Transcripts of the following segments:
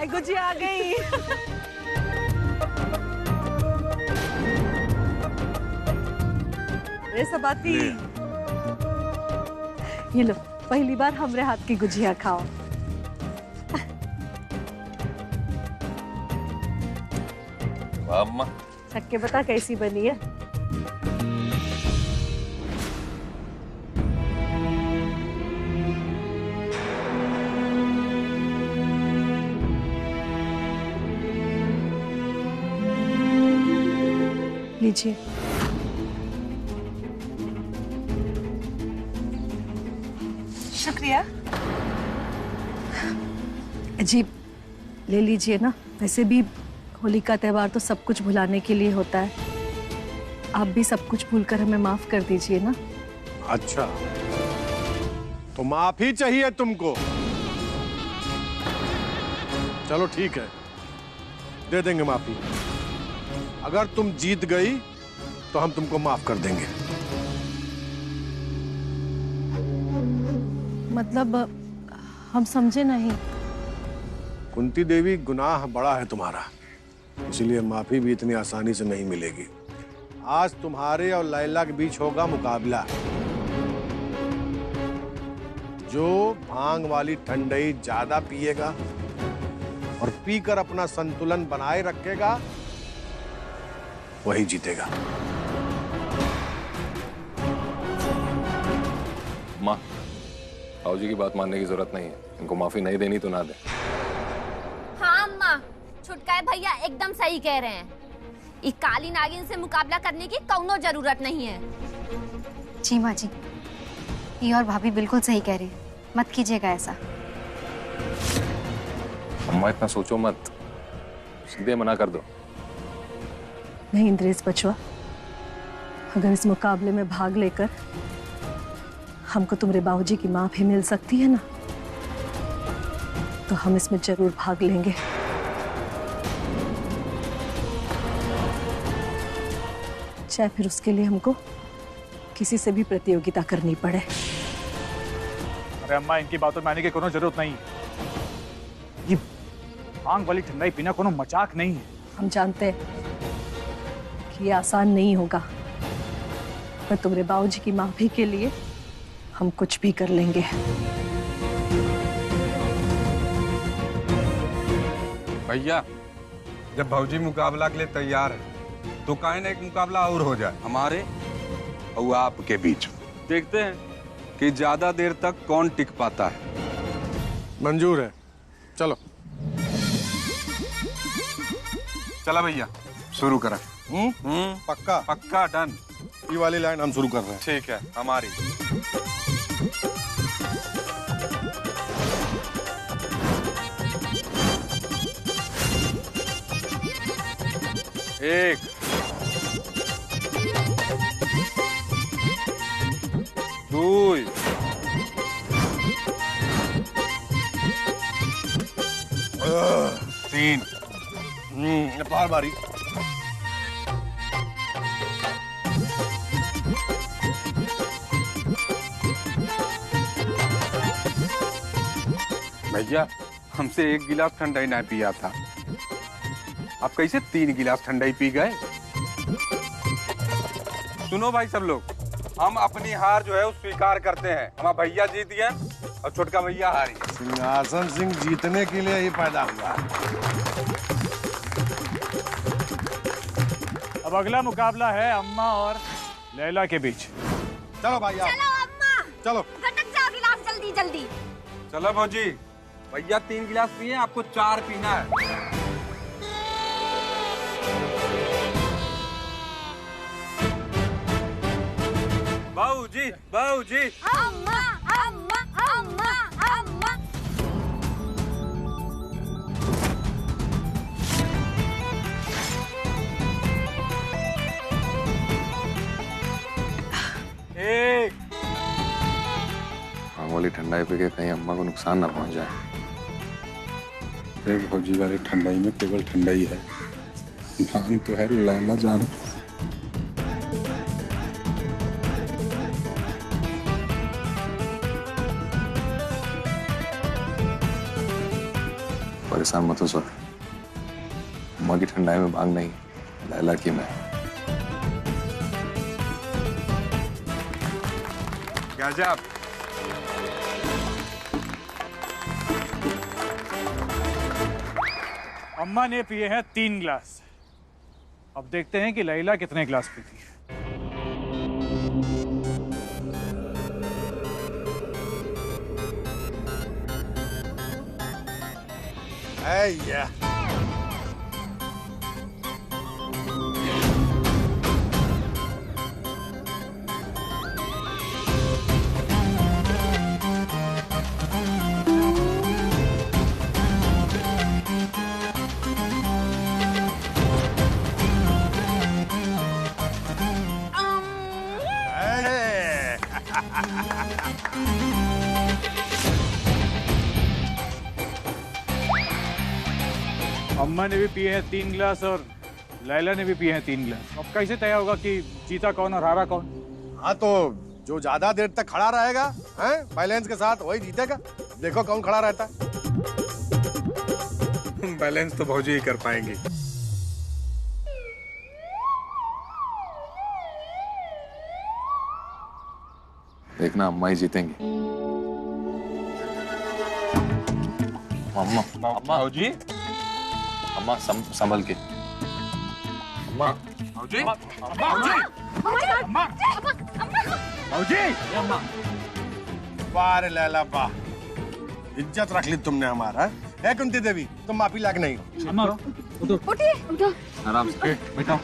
गुजिया आ गई। अरे सबाती, ये लो, पहली बार हमरे हाथ की गुजिया खाओ। अम्मा छक के बता कैसी बनी है। लीजिए। शुक्रिया। अजीब, ले लीजिए ना। वैसे भी होली का त्योहार तो सब कुछ भुलाने के लिए होता है। आप भी सब कुछ भूलकर हमें माफ कर दीजिए ना। अच्छा, तो माफी चाहिए तुमको? चलो ठीक है, दे देंगे माफी। अगर तुम जीत गई तो हम तुमको माफ कर देंगे। मतलब हम समझे नहीं। कुंती देवी, गुनाह बड़ा है तुम्हारा, इसलिए माफी भी इतनी आसानी से नहीं मिलेगी। आज तुम्हारे और लैला के बीच होगा मुकाबला। जो भांग वाली ठंडई ज्यादा पिएगा और पीकर अपना संतुलन बनाए रखेगा वही जीतेगा। माँ, बाबूजी की बात मानने की जरूरत नहीं है। इनको माफी नहीं देनी तो ना दे। हाँ अम्मा, छुटकाए भैया एकदम सही कह रहे हैं। इस काली नागिन से मुकाबला करने की कौनो जरूरत नहीं है। जी माँ जी, ये और भाभी बिल्कुल सही कह रही है। मत कीजिएगा ऐसा। अम्मा इतना सोचो मत, सीधे मना कर दो। नहीं इंद्रेश बचवा, अगर इस मुकाबले में भाग लेकर हमको तुम्हारे बाबूजी की माफी मिल सकती है ना, तो हम इसमें जरूर भाग लेंगे। चाहे फिर उसके लिए हमको किसी से भी प्रतियोगिता करनी पड़े। अरे अम्मा, इनकी बातों में आने की कोनो जरूरत नहीं। ये भांग वाली ठंडाई पीना कोनो मजाक नहीं है। हम जानते हैं कि ये आसान नहीं होगा, पर तुम्हारे बाबूजी की माफी के लिए हम कुछ भी कर लेंगे। भैया, जब भौजी मुकाबला के लिए तैयार है तो काहे ना एक मुकाबला और हो जाए हमारे और आपके बीच। देखते हैं कि ज्यादा देर तक कौन टिक पाता है। मंजूर है, चलो। चला भैया, शुरू करें। पक्का? पक्का, डन। ये वाली लाइन हम शुरू कर रहे हैं। ठीक है, हमारी। एक, दो, तीन। बार बारी। भैया, हमसे एक गिलास ठंडाई ना पिया था, आप कैसे 3 गिलास ठंडाई पी गए? सुनो भाई सब लोग, हम अपनी हार जो है वो स्वीकार करते हैं। हमारा भैया जीत गया और छोटका भैया हारी। सिंहासन सिंह जीतने के लिए ही पैदा हुआ। अब अगला मुकाबला है अम्मा और लैला के बीच। चलो भाई, चलो अम्मा, चलो। गटक जाओ गिलास जल्दी जल्दी। चलो भौजी, भैया 3 गिलास पिए, आपको 4 पीना है। बाबूजी, बाबूजी। अम्मा अम्मा अम्मा अम्मा। एक। भांग वाली ठंडाई पी के कहीं अम्मा को नुकसान ना पहुंच जाए। एक भौजी वाली ठंडाई में केवल ठंडाई है, भांग तो है लैला जान। परेशान मत हो सर। अम्मा की ठंडाई में भांग नहीं, लैला की मैं। गजब। अम्मा ने पिए हैं 3 गिलास। अब देखते हैं कि लैला कितने गिलास पीती है। या अम्मा ने भी पिए हैं 3 गिलास और लैला ने भी पिए हैं 3 गिलास। अब कैसे तय होगा कि जीता कौन और हारा कौन? हाँ तो जो ज्यादा देर तक खड़ा रहेगा हैं बैलेंस के साथ वही जीतेगा। देखो कौन खड़ा रहता है। बैलेंस तो भौजी ही कर पाएंगे। देखना अम्मा ही जीतेंगी। अम्मा अम्मा भौजी, अम्मा संभल के। अम्मा भौजी, भौजी! वाह रे लैला वाह, इज्जत रख ली तुमने हमारा। है कुंती देवी, तुम माफी लायक नहीं हो। अम्मा उठिए। आराम से बेटा।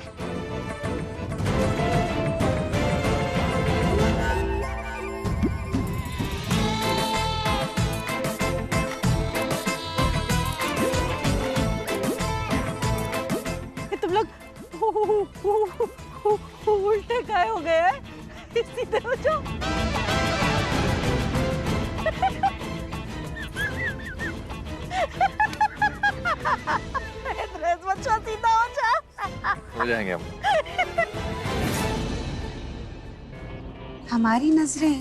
तुम लोग उल्टे काय हो गए हैं? सीधे हो जाओ। ड्रेस बच्चा सीधा हो जा। हो जाएंगे हम। हमारी नजरें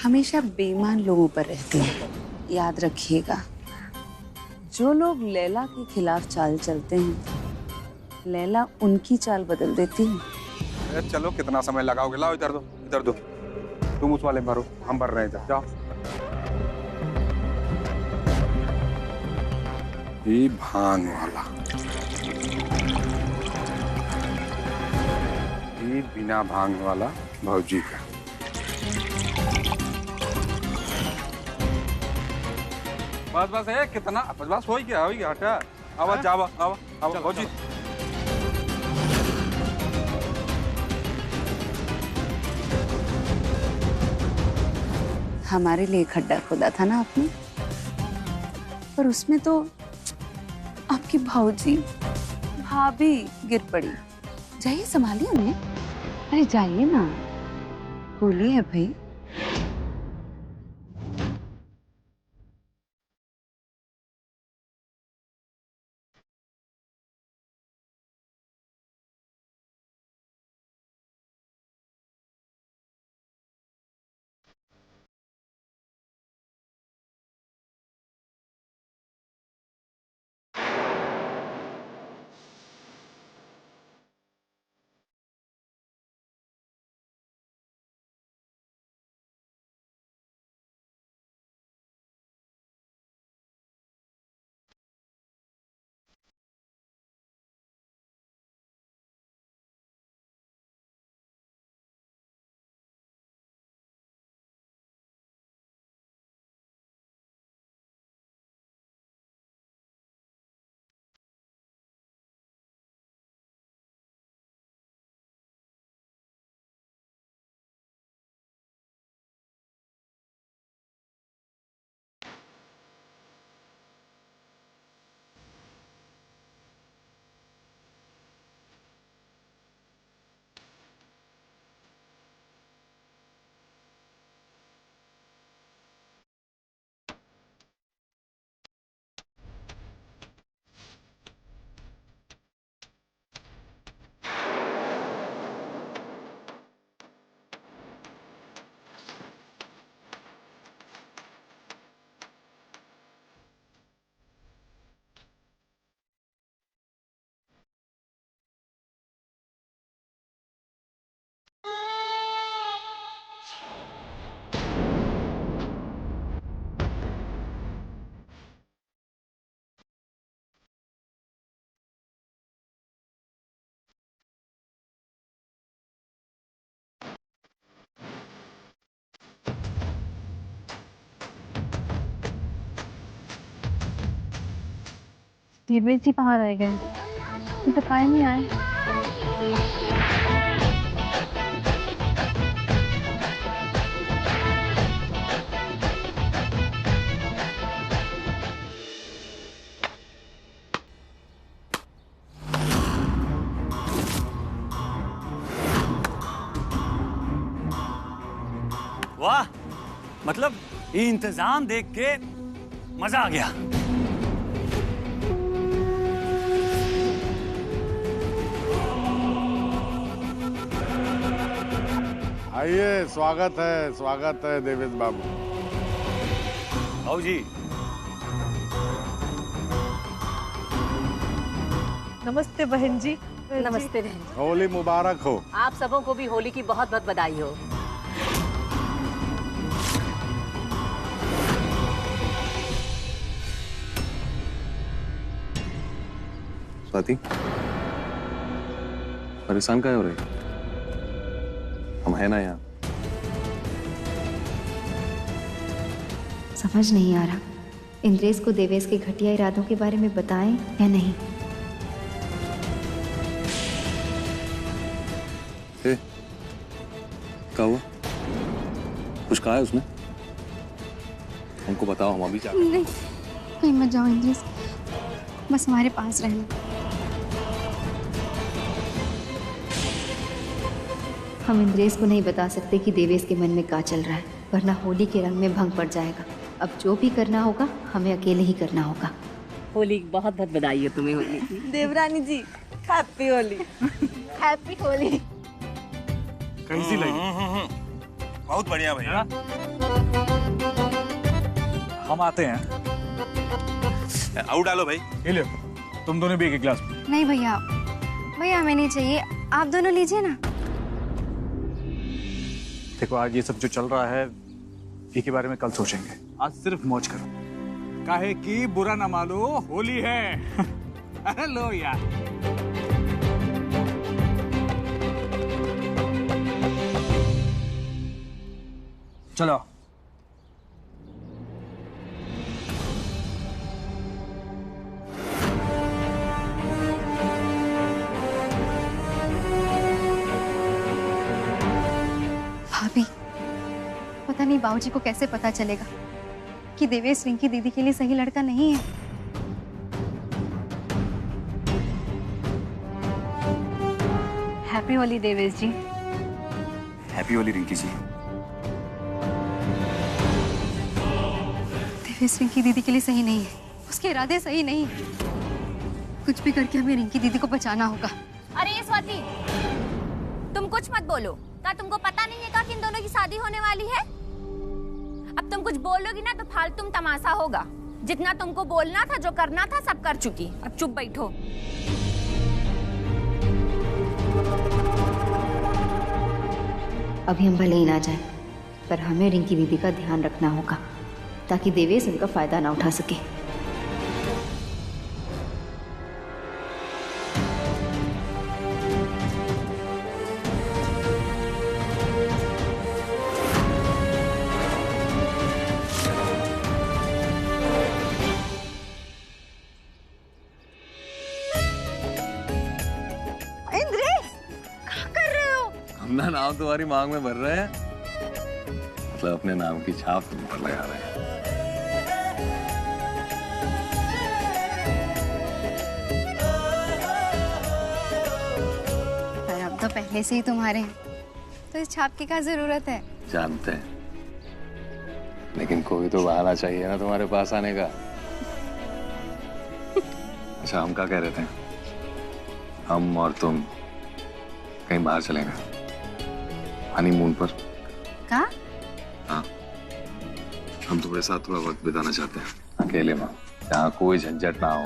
हमेशा बेईमान लोगों पर रहती हैं, याद रखिएगा। जो लोग लैला के खिलाफ चाल चलते हैं, लैला उनकी चाल बदल देती है। अरे चलो, कितना समय लगाओगे? लाओ इधर दो, इधर दो। तुम उस वाले भरो, हम भर रहे हैं इधर। जाओ। ये भांग वाला, ये बिना भांग वाला भौजी का। बस बस है, कितना बस हो ही गया, हो ही गया। हटा, आवाज जावा, आवा भौजी। हमारे लिए खड्डा खोदा था ना आपने, पर उसमें तो आपकी भाभी गिर पड़ी। जाइए संभालिए उन्हें। अरे जाइए ना, बोलिए भाई। देवेश जी कहाँ रह गए? ये तो काहे नहीं आए? वाह, मतलब ये इंतजाम देख के मजा आ गया। आइए, स्वागत है देवेश बाबू। आओ जी। नमस्ते बहन जी। नमस्ते बहन। होली मुबारक हो। आप सबों को भी होली की बहुत बहुत बधाई हो। स्वाति, परेशान क्या हो रही? हम है ना यहाँ। समझ नहीं आ रहा इंद्रेश को देवेश के घटिया इरादों के बारे में बताएं या नहीं। क्या हुआ? कुछ कहा है उसने? हमको बताओ, हम अभी जाकर। नहीं, कहीं मत जाओ इंद्रेश, बस हमारे पास रहना। हम इंद्रेश को नहीं बता सकते कि देवेश के मन में क्या चल रहा है, वरना होली के रंग में भंग पड़ जाएगा। अब जो भी करना होगा हमें अकेले ही करना होगा। होली की बहुत बहुत बधाई हो तुम्हें होली की। देवरानी जी, हैप्पी होली। हैप्पी होली। कैसी लगी? बहुत बढ़िया भैया। हम आते हैं। आउट डालो भाई। ये लो, तुम दोनों भी एक गिलास। नहीं भैया, भैया हमें नहीं चाहिए, आप दोनों लीजिए ना। देखो, आज ये सब जो चल रहा है इसके बारे में कल सोचेंगे। आज सिर्फ मौज करो। काहे की बुरा ना मानो, होली है। अरे लो यार। चलो। भाभी, पता नहीं बाबूजी को कैसे पता चलेगा कि देवेश रिंकी दीदी के लिए सही लड़का नहीं है। हैप्पी होली देवेश जी। हैप्पी होली रिंकी जी। देवेश रिंकी दीदी के लिए सही नहीं है, उसके इरादे सही नहीं है। कुछ भी करके हमें रिंकी दीदी को बचाना होगा। अरे ये स्वाति, तुम कुछ मत बोलो। क्या तुमको पता नहीं है कि इन दोनों की शादी होने वाली है? अब तुम कुछ बोलोगी ना तो फालतू तमाशा होगा। जितना तुमको बोलना था, जो करना था, सब कर चुकी। अब चुप बैठो। अभी हम भले ही ना जाए, पर हमें रिंकी दीदी का ध्यान रखना होगा ताकि देवेश उनका फायदा ना उठा सके। अपना नाम तुम्हारी मांग में भर रहे हैं, मतलब अपने नाम की छाप तुम पर लगा रहे हैं। पर अब तो पहले से ही तुम्हारे हैं, तो इस छाप की क्या जरूरत है? जानते हैं, लेकिन कोई तो बहाना चाहिए ना तुम्हारे पास आने का। अच्छा, हम क्या कह रहे थे? हम और तुम कहीं बाहर चलेंगे हनीमून पर। क्या? हाँ, हम तुम्हारे साथ थोड़ा वक्त बिताना चाहते हैं, अकेले में, जहाँ कोई झंझट ना हो,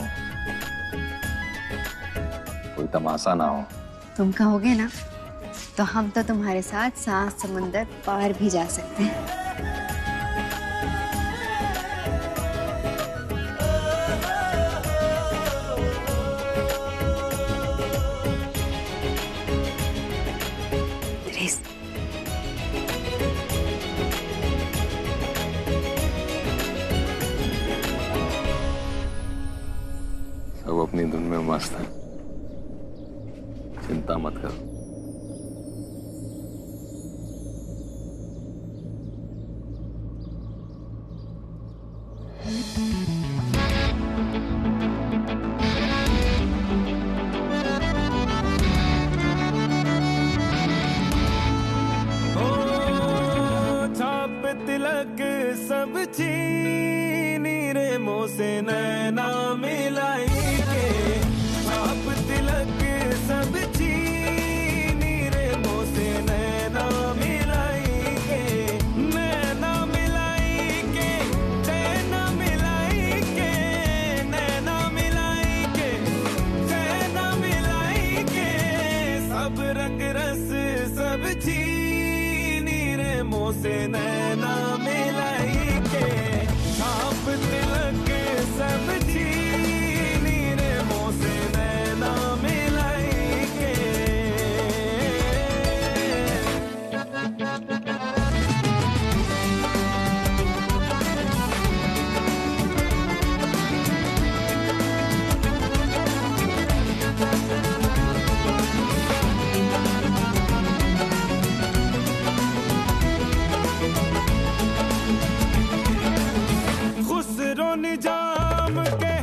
कोई तमाशा ना हो। तुम कहोगे ना तो हम तो तुम्हारे साथ 7 समुंदर पार भी जा सकते हैं। सब अपनी धुन में मस्त है, चिंता मत करो। तिलक सब चीनी रे मोह से नैना मिलाई के, आप तिलक सब चीनी रे मोह से नैना मिलाई के, नैना मिलाई के, चैना मिलाई के, नैना मिलाई के, चैना मिलाई के, सब रंग रस सब चीनी रे मोह से नैना मिलाई के, छाप तिलक सब चीनी रे मोह से नैना मिलाई के। खुसरो निजाम के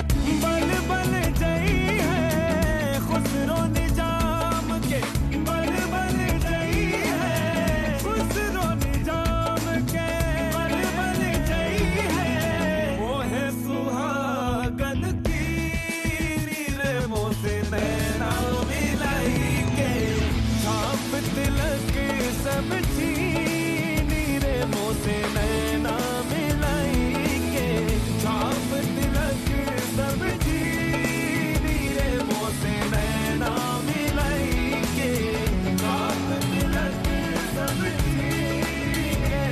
बल बल जई है, खुसरो निजाम के बल बल जई है, खुसरो निजाम के बल बल जई है, वो है सुहागन की रे मोह से नैना मिलाई के, छाप तिलक सब चीनी रे मोह से नैना मिलाई के, छाप तिलक सब चीनी रे मोह से नैना मिलाई के, छाप तिलक सब चीनी रे।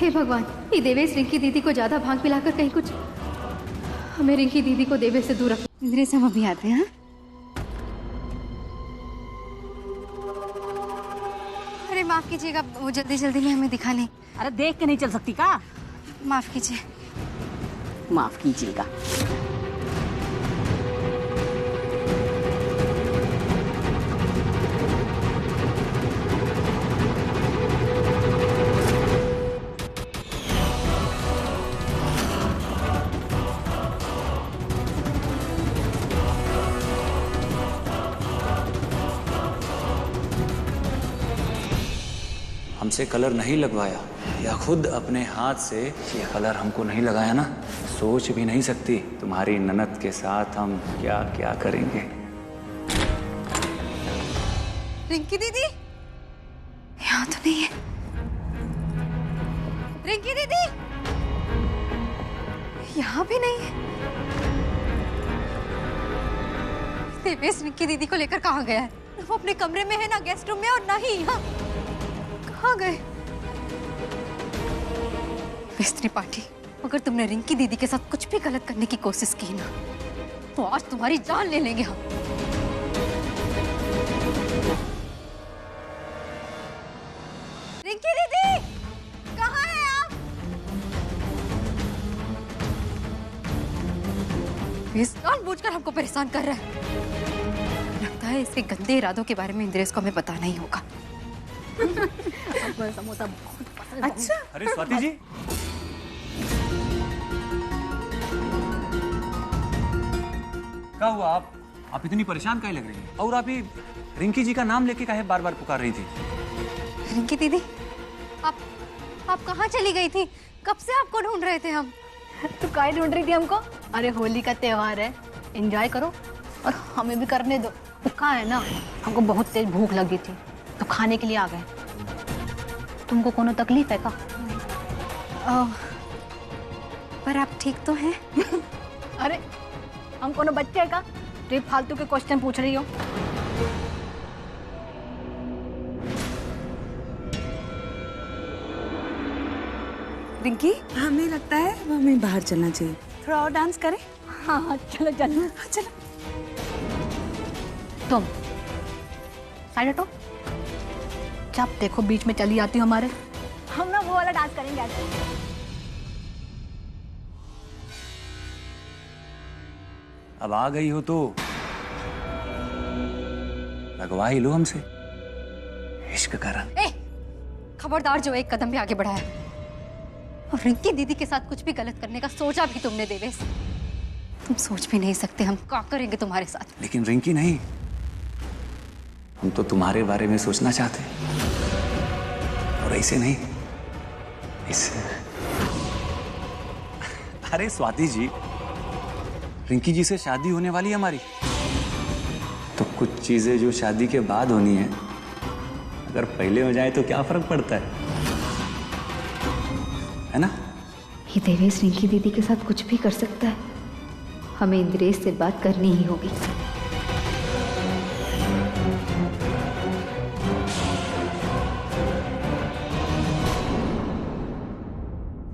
हे भगवान, ये देवेश रिंकी दीदी को ज्यादा भांग पिलाकर कहीं कुछ, हमें रिंकी दीदी को देवेश से दूर रख। इंद्रेश हम अभी आते हैं। हाँ? अरे माफ कीजिएगा, वो जल्दी जल्दी में हमें दिखा नहीं। अरे देख के नहीं चल सकती का? माफ कीजिए। माफ कीजिएगा। हमसे कलर नहीं लगवाया या खुद अपने हाथ से ये कलर हमको नहीं लगाया ना, सोच भी नहीं सकती तुम्हारी ननद के साथ हम क्या क्या करेंगे। रिंकी दीदी यहाँ तो नहीं है। रिंकी दीदी यहाँ भी नहीं है। देवेश रिंकी दीदी को लेकर कहाँ गया है? वो अपने कमरे में है ना, गेस्ट रूम में, और ना ही यहाँ। कहाँ गए? मिस्त्री पार्टी, अगर तुमने रिंकी दीदी के साथ कुछ भी गलत करने की कोशिश की ना, तो आज तुम्हारी जान ले लेंगे हम। रिंकी दीदी कहाँ हैं आप? इस जानबूझकर हमको परेशान कर रहा है। लगता है इसके गंदे इरादों के बारे में इंद्रेश को हमें बताना ही होगा। समोसा बहुत पसंद। अच्छा, अरे स्वाति जी, क्या हुआ? आप इतनी परेशान काहे लग रही हैं? और आप ही रिंकी जी का नाम लेके काहे बार बार पुकार रही थी? रिंकी दीदी आप कहाँ चली गई थी? कब से आपको ढूंढ रहे थे हम। तू काहे ढूंढ रही थी हमको? अरे होली का त्योहार है, एंजॉय करो और हमें भी करने दो। कहाँ है ना, हमको बहुत तेज भूख लगी थी तो खाने के लिए आ गए। तुमको कोनो तकलीफ है का? पर आप ठीक तो हैं? अरे हम कोनो बच्चे है का तो ये फालतू के क्वेश्चन पूछ रही हो? रिंकी, हमें लगता है हमें बाहर चलना चाहिए, थोड़ा और डांस करें। हाँ चलो चलो चलो। तुम साइड हटो, जब देखो बीच में चली आती हो हमारे। हम ना वो वाला डांस करेंगे आज। अब आ गई हो तो लगवा ही लो हमसे इश्क का रंग। खबरदार जो एक कदम भी आगे बढ़ा है। और रिंकी दीदी के साथ कुछ भी गलत करने का सोचा भी तुमने देवेश? तुम सोच भी नहीं सकते हम क्या करेंगे तुम्हारे साथ। लेकिन रिंकी नहीं, हम तो तुम्हारे बारे में सोचना चाहते हैं और ऐसे नहीं, इससे। अरे स्वाति जी, रिंकी जी से शादी होने वाली है हमारी, तो कुछ चीजें जो शादी के बाद होनी है अगर पहले हो जाए तो क्या फर्क पड़ता है ना? ये देवेश रिंकी दीदी के साथ कुछ भी कर सकता है, हमें इंद्रेश से बात करनी ही होगी।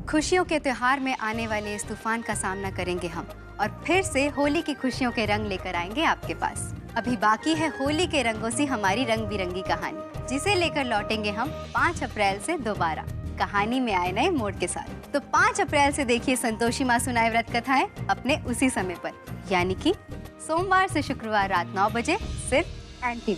खुशियों के त्योहार में आने वाले इस तूफान का सामना करेंगे हम और फिर से होली की खुशियों के रंग लेकर आएंगे आपके पास। अभी बाकी है होली के रंगों से हमारी रंग बिरंगी कहानी, जिसे लेकर लौटेंगे हम 5 अप्रैल से दोबारा कहानी में आए नए मोड़ के साथ। तो 5 अप्रैल से देखिए संतोषी माँ सुनाए व्रत कथाएं अपने उसी समय पर, यानी कि सोमवार से शुक्रवार रात 9 बजे सिर्फ NTV।